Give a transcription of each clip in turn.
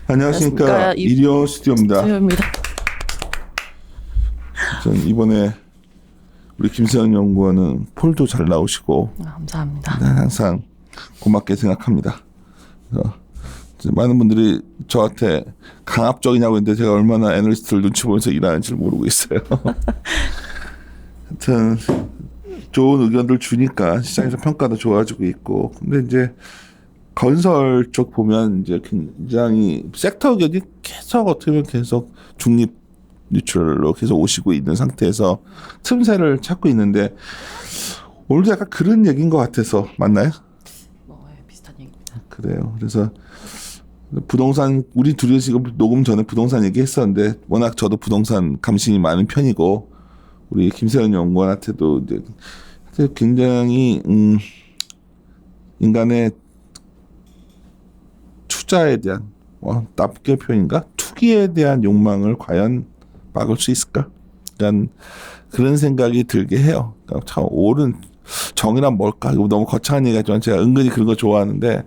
안녕하십니까. 이리오 스튜디오입니다. 전 이번에 우리 김세현 연구원은 폴도 잘 나오시고 감사합니다. 항상 고맙게 생각합니다. 그래서 많은 분들이 저한테 강압적이냐고 했는데 제가 얼마나 애널리스트를 눈치 보면서 일하는지를 모르고 있어요. 하여튼 좋은 의견들 주니까 시장에서 평가도 좋아지고 있고, 근데 이제 건설 쪽 보면 이제 굉장히 섹터 의견이 계속 어떻게 보면 계속 중립 뉴트럴로 계속 오시고 있는 상태에서 틈새를 찾고 있는데, 오늘도 약간 그런 얘기인 것 같아서 맞나요? 비슷한 얘기입니다. 그래요. 그래서 부동산, 우리 둘이 지금 녹음 전에 부동산 얘기했었는데 워낙 저도 부동산 감심이 많은 편이고 우리 김세현 연구원한테도 이제 굉장히 인간의 투자에 대한 나쁘게 표현인가? 투기에 대한 욕망을 과연 막을 수 있을까? 약간 그런 생각이 들게 해요. 그러니까 참 옳은 정의란 뭘까? 이거 너무 거창한 얘기지만 제가 은근히 그런 거 좋아하는데,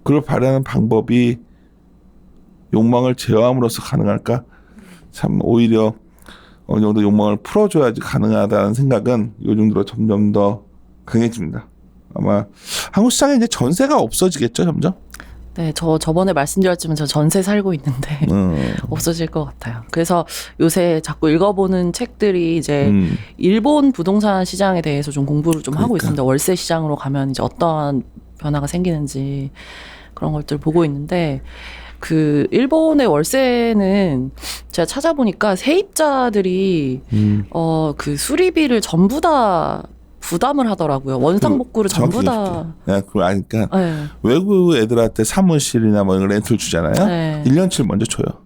그걸 발휘하는 방법이 욕망을 제어함으로써 가능할까? 참 오히려 어느 정도 욕망을 풀어줘야지 가능하다는 생각은 요즘 들어 점점 더 강해집니다. 아마 한국 시장에 이제 전세가 없어지겠죠, 점점? 네, 저번에 말씀드렸지만 저 전세 살고 있는데 없어질 것 같아요. 그래서 요새 자꾸 읽어보는 책들이 이제 일본 부동산 시장에 대해서 좀 공부를 좀 하고 있습니다. 월세 시장으로 가면 이제 어떠한 변화가 생기는지 그런 것들 보고 있는데, 그 일본의 월세는 제가 찾아보니까 세입자들이 그 수리비를 전부 다 부담을 하더라고요. 원상복구를 전부 다. 네, 그걸 아니까 네. 외국 애들한테 사무실이나 뭐 이런 렌트를 주잖아요. 네. 1년치를 먼저 줘요.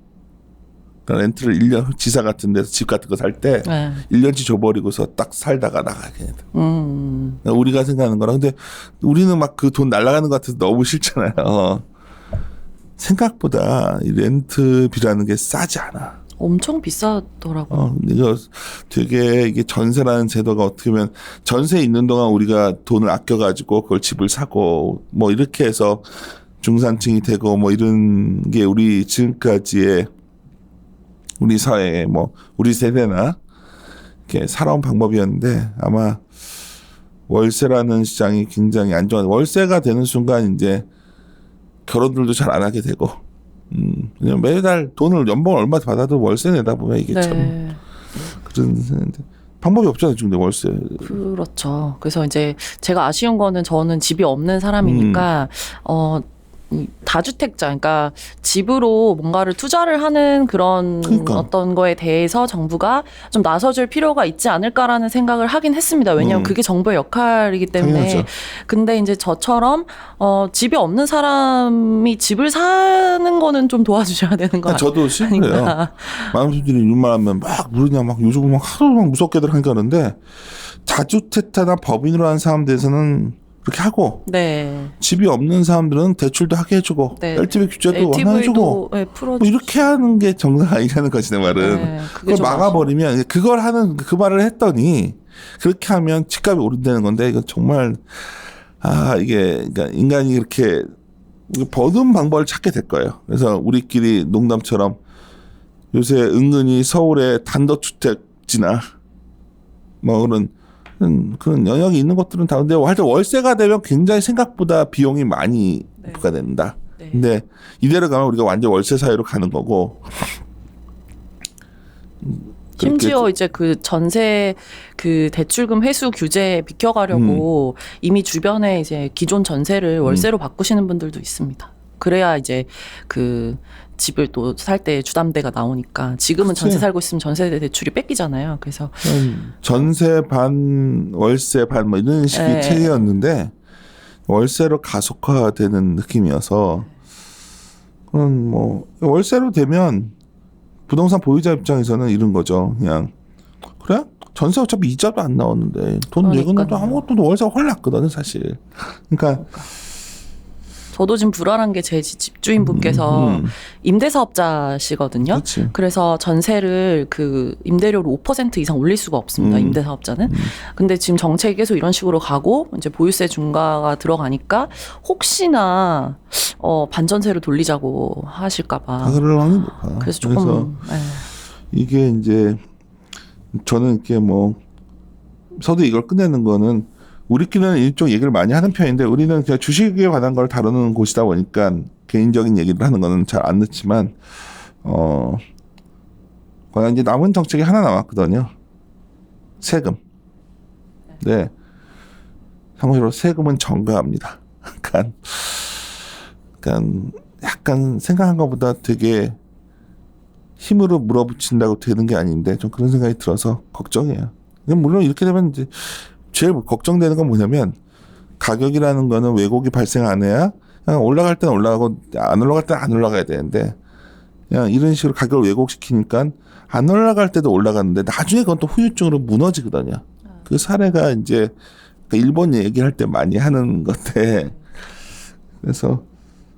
그러니까 렌트를 1년, 지사 같은 데서 집 같은 거 살 때 네. 1년치 줘버리고서 딱 살다가 나가게 돼. 그러니까 우리가 생각하는 거랑, 근데 우리는 막 그 돈 날아가는 것 같아서 너무 싫잖아요. 생각보다 이 렌트비라는 게 싸지 않아. 엄청 비싸더라고요. 이거 되게, 이게 전세라는 제도가 어떻게 보면 전세 있는 동안 우리가 돈을 아껴가지고 그걸 집을 사고 뭐 이렇게 해서 중산층이 되고 뭐 이런 게 우리 지금까지의 우리 사회에 뭐 우리 세대나 이렇게 살아온 방법이었는데, 아마 월세라는 시장이 굉장히 안 좋아. 월세가 되는 순간 이제 결혼들도 잘 안 하게 되고, 그냥 매달 돈을 연봉을 얼마 받아도 월세 내다 보면 이게 참 그런 방법이 없잖아요, 지금 월세. 그렇죠. 그래서 이제 제가 아쉬운 거는, 저는 집이 없는 사람이니까 다주택자, 그러니까 집으로 뭔가를 투자를 하는 그런 어떤 거에 대해서 정부가 좀 나서줄 필요가 있지 않을까라는 생각을 하긴 했습니다. 왜냐하면 그게 정부의 역할이기 때문에. 당연하죠. 근데 이제 저처럼 집이 없는 사람이 집을 사는 거는 좀 도와주셔야 되는 거 저도 싫어요. 많은 분들이 이런 말 하면 막 모르냐, 막 요즘 막 하도 막 무섭게들 하니까. 그런데 다주택자나 법인으로 하는 사람들에서는 그렇게 하고, 네. 집이 없는 사람들은 대출도 하게 해주고, 네. LTV 규제도 완화해주고, 네, 뭐 이렇게 하는 게 정상 아니라는 거지, 내 말은. 네, 그걸 막아버리면, 그걸 하는, 그 말을 했더니, 그렇게 하면 집값이 오른다는 건데, 이건 정말, 이게, 그러니까 인간이 이렇게 버는 방법을 찾게 될 거예요. 그래서 우리끼리 농담처럼 요새 은근히 서울의 단독주택지나, 뭐 그런 영역이 있는 것들은 다, 근데 하여튼 월세가 되면 굉장히 생각보다 비용이 많이 부과된다. 네. 근데 이대로 가면 우리가 완전 월세 사회로 가는 거고. 심지어 이제 그 전세 그 대출금 회수 규제 비켜가려고 이미 주변에 이제 기존 전세를 월세로 바꾸시는 분들도 있습니다. 그래야 이제 그 집을 또 살 때 주담대가 나오니까. 지금은 그치. 전세 살고 있으면 전세 대출이 뺏기잖아요. 그래서 전세 반 월세 반 뭐 이런 식의 체계였는데 월세로 가속화되는 느낌이어서, 그건 뭐 월세로 되면 부동산 보유자 입장에서는 이런 거죠. 그냥 그래? 전세 어차피 이자도 안 나오는데 돈 내고는 또 아무것도 월세가 훨 낫거든요, 사실. 그러니까 저도 지금 불안한 게 제 집주인분께서 임대사업자시거든요. 그치. 그래서 전세를 그 임대료를 5% 이상 올릴 수가 없습니다. 임대사업자는. 근데 지금 정책이 계속 이런 식으로 가고 이제 보유세 중과가 들어가니까 혹시나 반전세를 돌리자고 하실까봐. 그럴 확률이 높아. 그래서 조금 이게 이제 저는 이렇게 뭐 서도 이걸 끝내는 거는 우리끼리는 일종 얘기를 많이 하는 편인데 우리는 그냥 주식에 관한 걸 다루는 곳이다 보니까 개인적인 얘기를 하는 거는 잘 안 넣지만 과연 이제 남은 정책이 하나 남았거든요. 세금. 네. 상호적으로 세금은 정가합니다. 그러니까 약간 생각한 것보다 되게 힘으로 물어붙인다고 되는 게 아닌데 좀 그런 생각이 들어서 걱정이에요. 물론 이렇게 되면 이제 제일 걱정되는 건 뭐냐면 가격이라는 거는 왜곡이 발생 안 해야 그냥 올라갈 때는 올라가고 안 올라갈 때는 안 올라가야 되는데 그냥 이런 식으로 가격을 왜곡시키니까 안 올라갈 때도 올라가는데 나중에 그건 또 후유증으로 무너지거든요. 그 사례가 이제 일본 얘기할 때 많이 하는 건데 그래서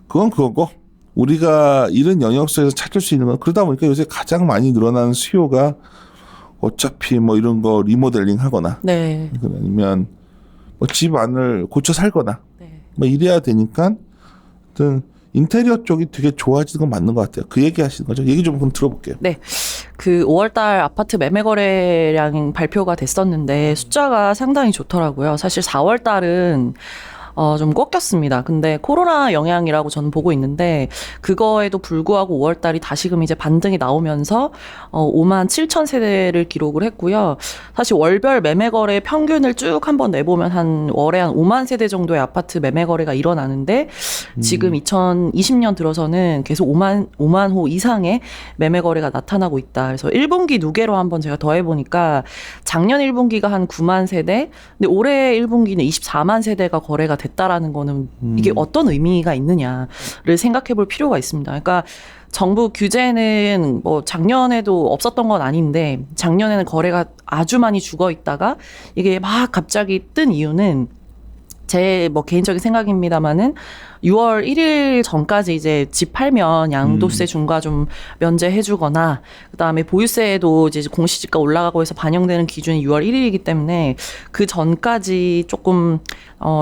그건 그거고 우리가 이런 영역 속에서 찾을 수 있는 건 그러다 보니까 요새 가장 많이 늘어나는 수요가 어차피 뭐 이런 거 리모델링 하거나 네. 아니면 뭐 집 안을 고쳐 살거나 네. 뭐 이래야 되니까 하여튼 인테리어 쪽이 되게 좋아지는 건 맞는 것 같아요. 그 얘기 하시는 거죠? 얘기 좀 그럼 들어볼게요. 네. 그 5월달 아파트 매매 거래량 발표가 됐었는데 숫자가 상당히 좋더라고요. 사실 4월달은 좀 꺾였습니다. 근데 코로나 영향이라고 저는 보고 있는데 그거에도 불구하고 5월달이 다시금 이제 반등이 나오면서 5만 7천 세대를 기록을 했고요. 사실 월별 매매 거래 평균을 쭉 한번 내보면 한 월에 한 5만 세대 정도의 아파트 매매 거래가 일어나는데 지금 2020년 들어서는 계속 5만 호 이상의 매매 거래가 나타나고 있다. 그래서 1분기 누계로 한번 제가 더해보니까 작년 1분기가 한 9만 세대, 근데 올해 1분기는 24만 세대가 거래가 됐다라는 거는 이게 어떤 의미가 있느냐를 생각해 볼 필요가 있습니다. 그러니까 정부 규제는 뭐 작년에도 없었던 건 아닌데 작년에는 거래가 아주 많이 죽어 있다가 이게 막 갑자기 뜬 이유는 제 뭐 개인적인 생각입니다만은 6월 1일 전까지 이제 집 팔면 양도세 중과 좀 면제해주거나 그다음에 보유세도 이제 공시지가 올라가고 해서 반영되는 기준이 6월 1일이기 때문에 그 전까지 조금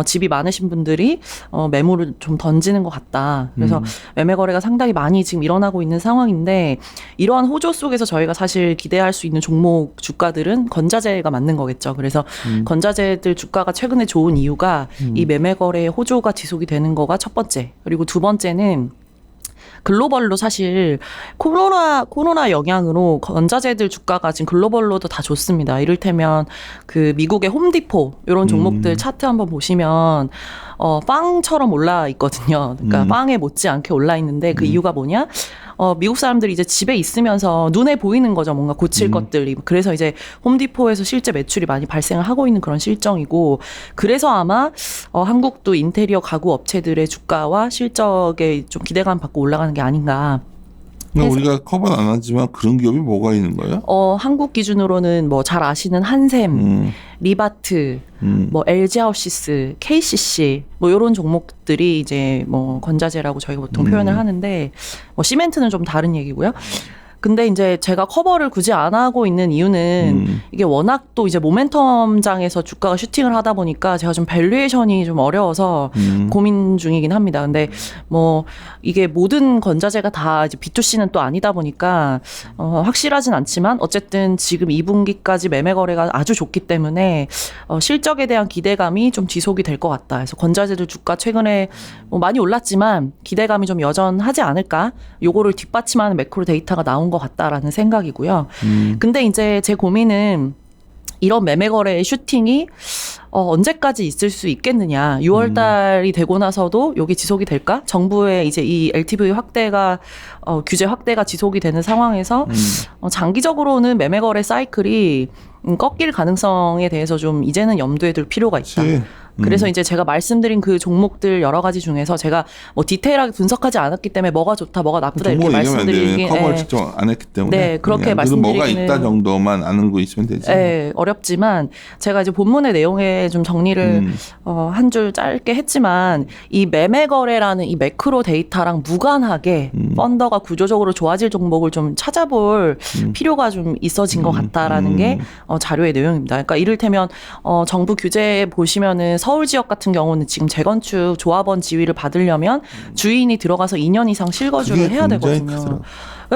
집이 많으신 분들이 매물을 좀 던지는 것 같다. 그래서 매매 거래가 상당히 많이 지금 일어나고 있는 상황인데 이러한 호조 속에서 저희가 사실 기대할 수 있는 종목 주가들은 건자재가 맞는 거겠죠. 그래서 건자재들 주가가 최근에 좋은 이유가 이 매매 거래의 호조가 지속이 되는 거가 첫 번째. 그리고 두 번째는 글로벌로 사실 코로나 영향으로 건자재들 주가가 지금 글로벌로도 다 좋습니다. 이를테면 그 미국의 홈디포 이런 종목들 차트 한번 보시면 빵처럼 올라 있거든요. 그러니까 빵에 못지않게 올라 있는데 그 이유가 뭐냐? 미국 사람들이 이제 집에 있으면서 눈에 보이는 거죠. 뭔가 고칠 것들이. 그래서 이제 홈디포에서 실제 매출이 많이 발생을 하고 있는 그런 실정이고 그래서 아마 한국도 인테리어 가구 업체들의 주가와 실적에 좀 기대감 받고 올라가는 게 아닌가. 우리가 커버는 안 하지만 그런 기업이 뭐가 있는 거예요? 한국 기준으로는 뭐 잘 아시는 한샘, 리바트, 뭐 LG하우시스, KCC 뭐 이런 종목들이 이제 뭐 건자재라고 저희가 보통 표현을 하는데 뭐 시멘트는 좀 다른 얘기고요. 근데 이제 제가 커버를 굳이 안 하고 있는 이유는 이게 워낙 또 이제 모멘텀장에서 주가가 슈팅을 하다 보니까 제가 좀 밸류에이션이 좀 어려워서 고민 중이긴 합니다. 근데 뭐 이게 모든 건자재가 다 이제 B2C는 또 아니다 보니까 확실하진 않지만 어쨌든 지금 2분기까지 매매 거래가 아주 좋기 때문에 실적에 대한 기대감이 좀 지속이 될 것 같다. 그래서 건자재들 주가 최근에 뭐 많이 올랐지만 기대감이 좀 여전하지 않을까? 요거를 뒷받침하는 매크로 데이터가 나온 것 같다라는 생각이고요. 근데 이제 제 고민은 이런 매매 거래의 슈팅이 언제까지 있을 수 있겠느냐. 6월 달이 되고 나서도 여기 지속이 될까? 정부의 이제 이 LTV 확대가 규제 확대가 지속이 되는 상황에서 장기적으로는 매매 거래 사이클이 꺾일 가능성에 대해서 좀 이제는 염두에 둘 필요가 있다. 그래서 이제 제가 말씀드린 그 종목들 여러 가지 중에서 제가 뭐 디테일하게 분석하지 않았기 때문에 뭐가 좋다, 뭐가 나쁘다 이렇게 말씀드리기 커버를 직접 안 했기 때문에 네, 그렇게 말씀드리기는 뭐가 말씀드리기는 있다 정도만 알고 있으면 되지. 네, 어렵지만 제가 이제 본문의 내용에 좀 정리를 한 줄 짧게 했지만 이 매매 거래라는 이 매크로 데이터랑 무관하게 펀더가 구조적으로 좋아질 종목을 좀 찾아볼 필요가 좀 있어진 것 같다라는 게 자료의 내용입니다. 그러니까 이를테면 정부 규제에 보시면은 서울 지역 같은 경우는 지금 재건축 조합원 지위를 받으려면 주인이 들어가서 2년 이상 실거주를 해야 되거든요.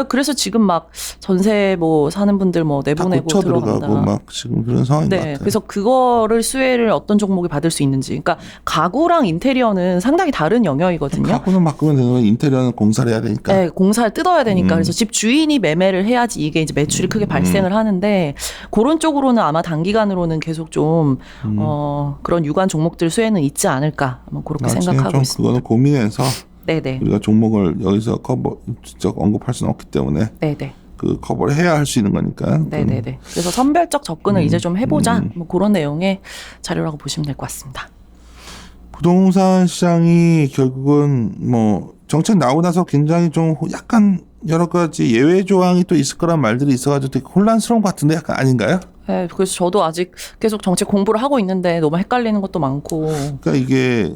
그래서 지금 막 전세 뭐 사는 분들 뭐 내보내고 다 고쳐 들어간다. 들어가고 막 지금 그런 상황인 것 같아요. 그래서 그거를 수혜를 어떤 종목이 받을 수 있는지. 그러니까 가구랑 인테리어는 상당히 다른 영역이거든요. 가구는 바꾸면 되는 거예요. 인테리어는 공사를 해야 되니까. 네, 공사를 뜯어야 되니까. 그래서 집 주인이 매매를 해야지 이게 이제 매출이 크게 발생을 하는데 그런 쪽으로는 아마 단기간으로는 계속 좀 그런 유관 종목들 수혜는 있지 않을까. 뭐 그렇게 생각하고 좀 있습니다. 그거는 고민해서 네네. 우리가 종목을 여기서 직접 언급할 수는 없기 때문에 네네. 그 커버를 해야 할 수 있는 거니까. 네네네. 그래서 선별적 접근을 이제 좀 해보자. 뭐 그런 내용의 자료라고 보시면 될 것 같습니다. 부동산 시장이 결국은 뭐 정책 나오고 나서 굉장히 좀 약간 여러 가지 예외 조항이 또 있을 거란 말들이 있어가지고 되게 혼란스러운 것 같은데 약간 아닌가요? 네, 그래서 저도 아직 계속 정책 공부를 하고 있는데 너무 헷갈리는 것도 많고. 그러니까 이게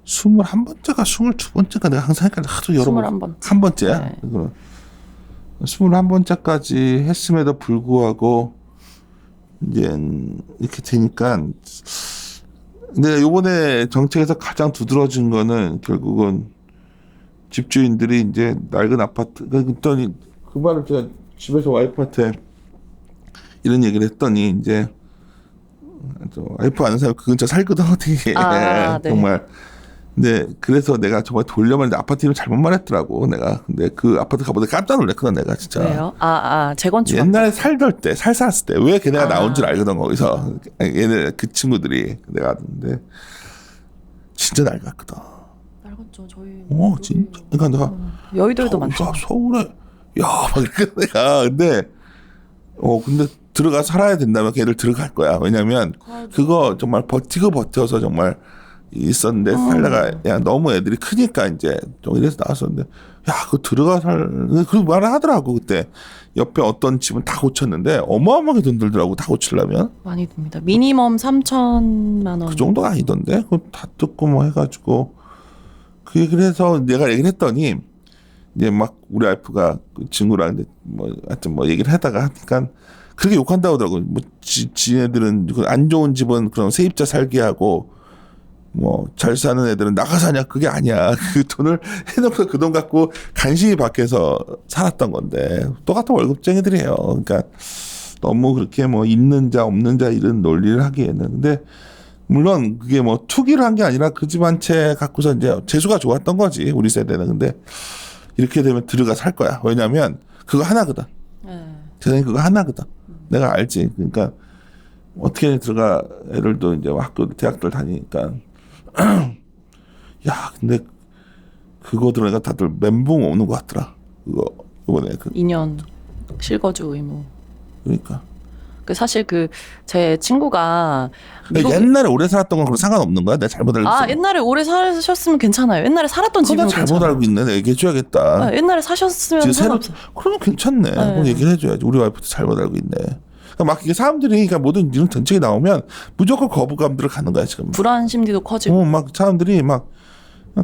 21번째가 22번째가 내가 항상 헷갈려. 하도 여러 번. 21번째. 한 번째야? 네. 21번째까지 했음에도 불구하고 이제 이렇게 되니까 근데 요번에 정책에서 가장 두드러진 거는 결국은 집주인들이 이제 낡은 아파트 그랬더니 그 말을 제가 집에서 와이프한테 이런 얘기를 했더니 이제 와이프 아는 사람 그 근처 살거든 어떻게 네. 정말. 근데 그래서 내가 정말 돌려말했는데 아파트 이름 잘못 말했더라고 내가. 근데 그 아파트 가보다 깜짝 놀랐거든 내가 진짜. 왜요? 재건축. 옛날에 살던 때 살 살았을 때 왜 걔네가 나온 줄 알거든 거기서. 얘네 그 친구들이 내가 근데 진짜 낡았거든. 낡았죠 저희. 진짜. 그러니까 내가 여의도에도 많죠. 서울에 막 이렇게 내가 근데 들어가 살아야 된다면 걔들 들어갈 거야. 왜냐면 그거 정말 버텨서 정말 있었는데 살다가 야 너무 애들이 크니까 이제 좀 이래서 나왔었는데 야 그거 들어가 그 말을 하더라고. 그때 옆에 어떤 집은 다 고쳤는데 어마어마하게 돈 들더라고 다 고치려면. 많이 듭니다. 미니멈 3천만 원. 그 정도가 아니던데 그거 다 뜯고 뭐 해가지고 그 얘기를 해서 내가 얘기를 했더니 이제 막 우리 와이프가 그 친구랑 뭐 하여튼 뭐 얘기를 하다가 하니까 그렇게 욕한다고 하더라고. 뭐 지네들은 안 좋은 집은 그런 세입자 살게 하고 뭐 잘 사는 애들은 나가 사냐 그게 아니야. 그 돈을 해놓고 그 돈 갖고 간신히 밖에서 살았던 건데 똑같은 월급쟁이들이에요. 그러니까 너무 그렇게 뭐 있는 자 없는 자 이런 논리를 하기에는 근데 물론 그게 뭐 투기를 한 게 아니라 그 집 한 채 갖고서 이제 재수가 좋았던 거지 우리 세대는. 근데 이렇게 되면 들어가 살 거야. 왜냐면 그거 하나거든. 세상에 그거 하나거든. 내가 알지. 그러니까 어떻게 들어가 애들도 이제 학교 대학들 다니니까 야 근데 그거 들어가 다들 멘붕 오는 것 같더라. 그거 이번에 2년 실거주 의무. 그러니까 사실 제 친구가 옛날에 오래 살았던 건 그런 상관없는 거야? 내가 잘못 알고 있어. 옛날에 오래 사셨으면 괜찮아요. 옛날에 살았던 집은 잘못 알고 있네. 내가 얘기해줘야겠다. 옛날에 사셨으면 상관없어. 그러면 괜찮네. 그럼 얘기를 해줘야지. 우리 와이프도 잘못 알고 있네. 그러니까 막 이게 사람들이 그러니까 모든 이런 정책이 나오면 무조건 거부감들을 갖는 거야 지금. 불안 심리도 커지고. 막 사람들이 막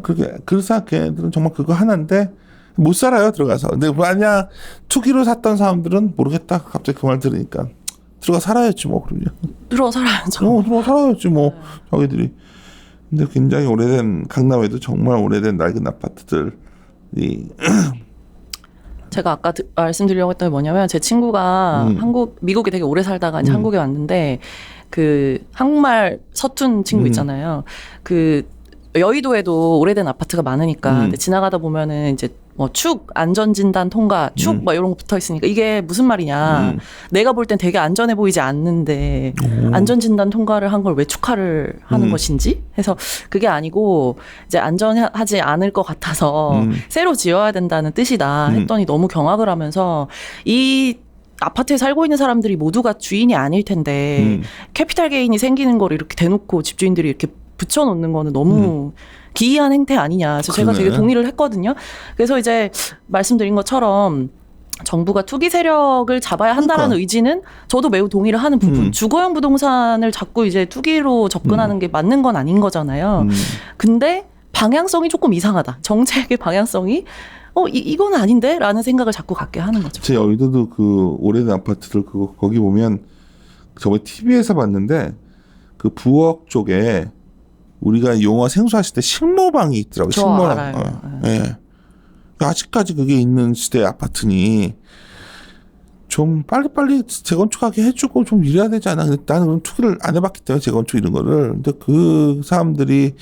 그렇게 그래서 걔들은 정말 그거 하나인데 못 살아요 들어가서. 근데 만약 투기로 샀던 사람들은 모르겠다. 갑자기 그 말 들으니까 들어가 살아야지 뭐 그러면. 들어가 살아야죠. 들어가 살아야지 뭐 자기들이. 근데 굉장히 오래된 강남에도 정말 오래된 낡은 아파트들이. 제가 아까 말씀드리려고 했던 게 뭐냐면 제 친구가 미국에 되게 오래 살다가 이제 한국에 왔는데 그 한국말 서툰 친구 있잖아요. 그 여의도에도 오래된 아파트가 많으니까 근데 지나가다 보면은 이제 뭐 축 안전진단 통과 축 뭐 이런 거 붙어 있으니까 이게 무슨 말이냐. 내가 볼 땐 되게 안전해 보이지 않는데 안전진단 통과를 한 걸 왜 축하를 하는 것인지 해서 그게 아니고 이제 안전하지 않을 것 같아서 새로 지어야 된다는 뜻이다 했더니 너무 경악을 하면서 이 아파트에 살고 있는 사람들이 모두가 주인이 아닐 텐데 캐피탈 게인이 생기는 걸 이렇게 대놓고 집주인들이 이렇게 붙여놓는 거는 너무 기이한 행태 아니냐. 그래서 제가 되게 동의를 했거든요. 그래서 이제 말씀드린 것처럼 정부가 투기 세력을 잡아야 한다라는 의지는 저도 매우 동의를 하는 부분. 주거용 부동산을 자꾸 이제 투기로 접근하는 게 맞는 건 아닌 거잖아요. 근데 방향성이 조금 이상하다. 정책의 방향성이 이건 아닌데? 라는 생각을 자꾸 갖게 하는 거죠. 제 여의도도 그 오래된 아파트들 거기 보면 저번에 TV에서 봤는데 그 부엌 쪽에 우리가 용어 생소하실 때 실모방이 있더라고요. 저 실모방. 알아요. 예. 아직까지 그게 있는 시대의 아파트니 좀 빨리빨리 재건축하게 해주고 좀 이래야 되지 않아? 근데 나는 그런 투기를 안 해봤기 때문에 재건축 이런 거를. 근데 그 사람들이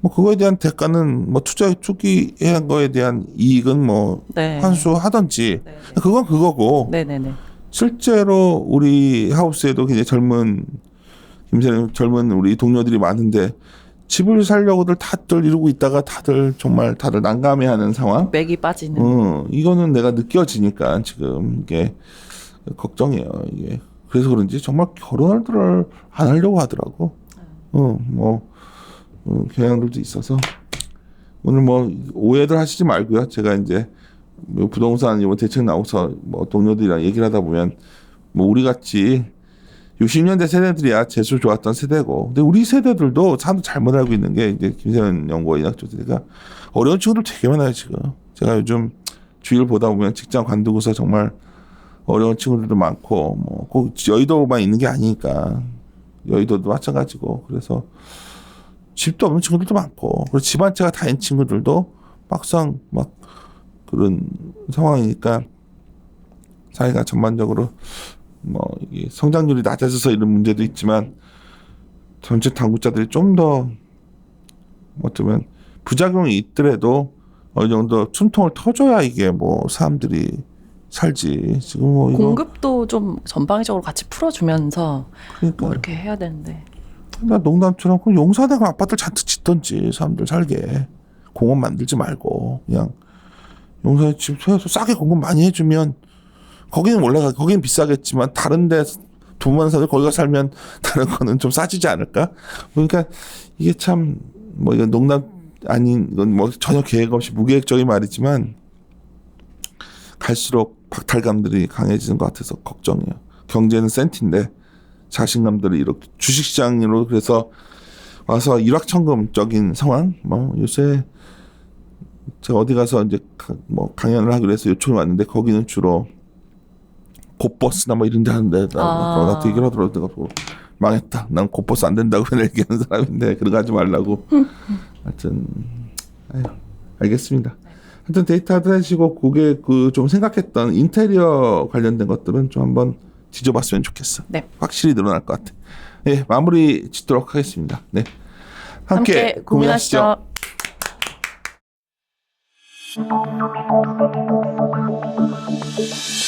뭐 그거에 대한 대가는 뭐 투기한 거에 대한 이익은 뭐 네. 환수하든지 네. 그건 그거고. 네네네. 실제로 우리 하우스에도 굉장히 젊은 우리 동료들이 많은데 집을 살려고들 다들 이러고 있다가 다들 난감해하는 상황. 맥이 빠지는. 이거는 내가 느껴지니까 지금 이게 걱정이에요. 이게 그래서 그런지 정말 결혼을 안 하려고 하더라고. 경향들도 있어서 오늘 뭐 오해들 하시지 말고요. 제가 이제 뭐 부동산 이번 대책 나오서 뭐 동료들이랑 얘기를 하다 보면 뭐 우리 같이 60년대 세대들이야 재수 좋았던 세대고, 근데 우리 세대들도 사람들 잘못 알고 있는 게 이제 김세현 연구원 인학조사가 어려운 친구들 되게 많아요 지금. 제가 요즘 주위를 보다 보면 직장 관두고서 정말 어려운 친구들도 많고, 뭐 꼭 여의도만 있는 게 아니니까 여의도도 마찬가지고, 그래서 집도 없는 친구들도 많고, 그리고 집 한 채가 다인 친구들도 막상 막 그런 상황이니까 사회가 전반적으로 뭐 이게 성장률이 낮아져서 이런 문제도 있지만 전체 당국자들이 좀 더 어쩌면 부작용이 있더라도 어느 정도 숨통을 터줘야 이게 뭐 사람들이 살지. 지금 뭐 이거 공급도 좀 전방위적으로 같이 풀어주면서 그러니까 뭐 이렇게 해야 되는데. 나 농담처럼 그럼 용산에 그 아파트를 잔뜩 짓던지 사람들 살게 공원 만들지 말고 그냥 용산에 집 세워서 싸게 공급 많이 해주면 거기는 올라가, 거기는 비싸겠지만 다른데 돈만 사도 거기가 살면 다른 거는 좀 싸지지 않을까? 그러니까 이게 참 뭐 이건 농담 아닌, 이건 뭐 전혀 계획 없이 무계획적인 말이지만 갈수록 박탈감들이 강해지는 것 같아서 걱정이에요. 경제는 센티인데 자신감들이 이렇게 주식시장으로 그래서 와서 일확천금적인 상황. 뭐 요새 제가 어디 가서 이제 뭐 강연을 하기로 해서 요청이 왔는데 거기는 주로 곧버스나 뭐 이런 데 하는데 나 되게 하더라고. 망했다. 난 곧버스 안 된다고 얘기하는 사람인데 그런 거 하지 말라고. 하여튼 알겠습니다. 하여튼 데이터도 하시고 그게 그 좀 생각했던 인테리어 관련된 것들은 좀 한번 뒤져봤으면 좋겠어. 네. 확실히 늘어날 것 같아. 네, 마무리 짓도록 하겠습니다. 네, 함께 고민하시죠. 고민하시죠.